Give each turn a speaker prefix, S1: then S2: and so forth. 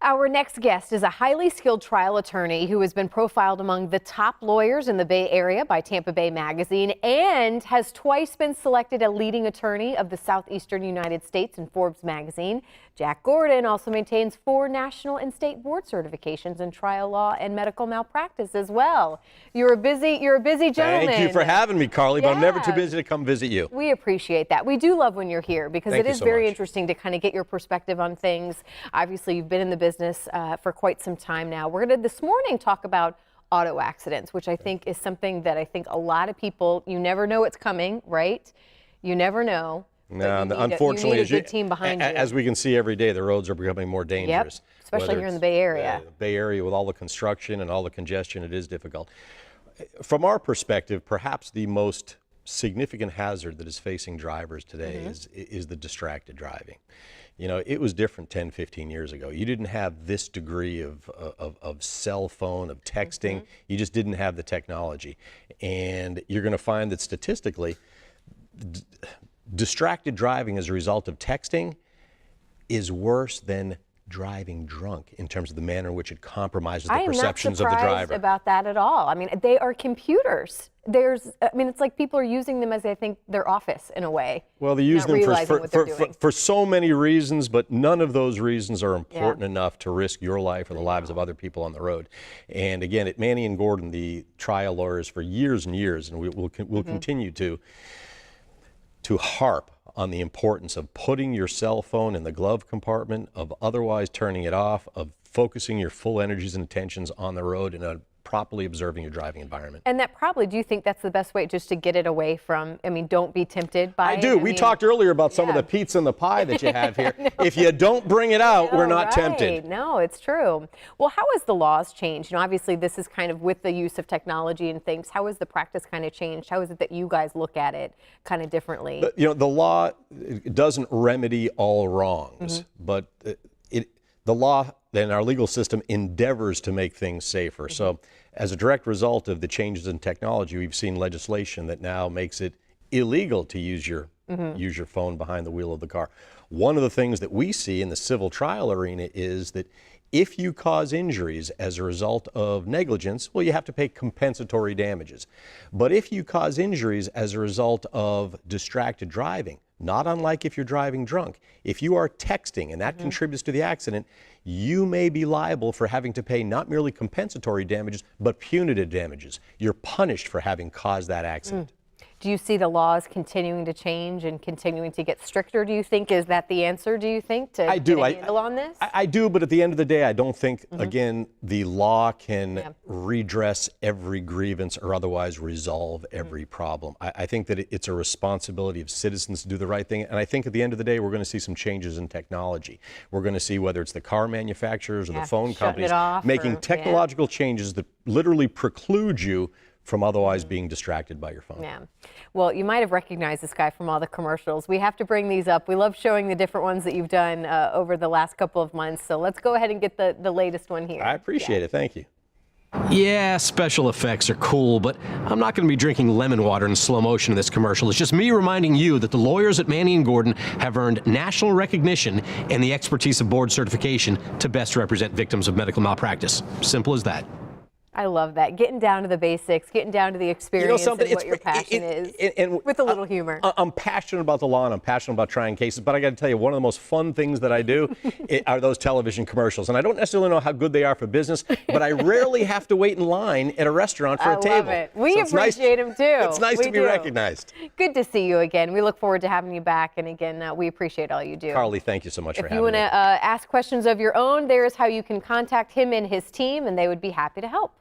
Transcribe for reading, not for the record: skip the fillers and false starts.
S1: Our next guest is a highly skilled trial attorney who has been profiled among the top lawyers in the Bay Area by Tampa Bay Magazine and has twice been selected a leading attorney of the Southeastern United States in Forbes Magazine. Jack Gordon also maintains 4 national and state board certifications in trial law and medical malpractice as well. You're a busy gentleman.
S2: Thank you for having me, Carly, but I'm never too busy to come visit you.
S1: We appreciate that. We do love when you're here because it is very interesting to kind of get your perspective on things. Obviously, you've been in the business for quite some time now. We're going to this morning talk about auto accidents, which I think is something that I think a lot of people, you never know it's coming, right? You never know.
S2: No, unfortunately,
S1: as
S2: we can see every day, the roads are becoming more dangerous.
S1: Yep, especially here in the Bay Area.
S2: The Bay Area with all the construction and all the congestion, it is difficult. From our perspective, perhaps the most significant hazard that is facing drivers today is the distracted driving. You know, it was different 10, 15 years ago. You didn't have this degree of cell phone, of texting. You just didn't have the technology. And you're going to find that statistically, distracted driving as a result of texting is worse than driving drunk in terms of the manner in which it compromises the perceptions of the driver.
S1: I'm not surprised about that at all. I mean, they are computers. It's like people are using them as, I think, their office in a way.
S2: Well, they use them for so many reasons, but none of those reasons are important enough to risk your life or the lives of other people on the road. And again, at Maney and Gordon, the trial lawyers for years and years, and we'll continue to harp on the importance of putting your cell phone in the glove compartment, of otherwise turning it off, of focusing your full energies and attentions on the road and properly observing your driving environment.
S1: And that probably, do you think that's the best way just to get it away from, I mean, don't be tempted by it?
S2: I do. We talked earlier about some of the pizza and the pie that you have here. If you don't bring it out, we're not tempted.
S1: No, it's true. Well, how has the laws changed? You know, obviously this is kind of with the use of technology and things. How has the practice kind of changed? How is it that you guys look at it kind of differently?
S2: You know, the law doesn't remedy all wrongs, but the law and our legal system endeavors to make things safer. So as a direct result of the changes in technology, we've seen legislation that now makes it illegal to use your phone behind the wheel of the car. One of the things that we see in the civil trial arena is that if you cause injuries as a result of negligence, well, you have to pay compensatory damages. But if you cause injuries as a result of distracted driving, not unlike if you're driving drunk, if you are texting and that contributes to the accident, you may be liable for having to pay not merely compensatory damages, but punitive damages. You're punished for having caused that accident.
S1: Do you see the laws continuing to change and continuing to get stricter, do you think? Is that the answer, do you think, to get a handle on this?
S2: I do, but at the end of the day, I don't think, again, the law can redress every grievance or otherwise resolve every problem. I think that it's a responsibility of citizens to do the right thing, and I think at the end of the day, we're going to see some changes in technology. We're going to see whether it's the car manufacturers or the phone companies making technological changes that literally preclude you from otherwise being distracted by your phone.
S1: Yeah. Well, you might have recognized this guy from all the commercials. We have to bring these up. We love showing the different ones that you've done over the last couple of months. So let's go ahead and get the latest one here.
S2: I appreciate it. Thank you.
S3: Yeah, special effects are cool, but I'm not going to be drinking lemon water in slow motion in this commercial. It's just me reminding you that the lawyers at Maney and Gordon have earned national recognition and the expertise of board certification to best represent victims of medical malpractice. Simple as that.
S1: I love that. Getting down to the basics, getting down to the experience and what your passion is, and with a little humor.
S2: I'm passionate about the law and I'm passionate about trying cases, but I got to tell you, one of the most fun things that I do are those television commercials. And I don't necessarily know how good they are for business, but I rarely have to wait in line at a restaurant for a table.
S1: I love it. We appreciate them too.
S2: It's nice to be recognized.
S1: Good to see you again. We look forward to having you back. And again, we appreciate all you do.
S2: Carly, thank you so much for having me.
S1: If you want to ask questions of your own, there is how you can contact him and his team, and they would be happy to help.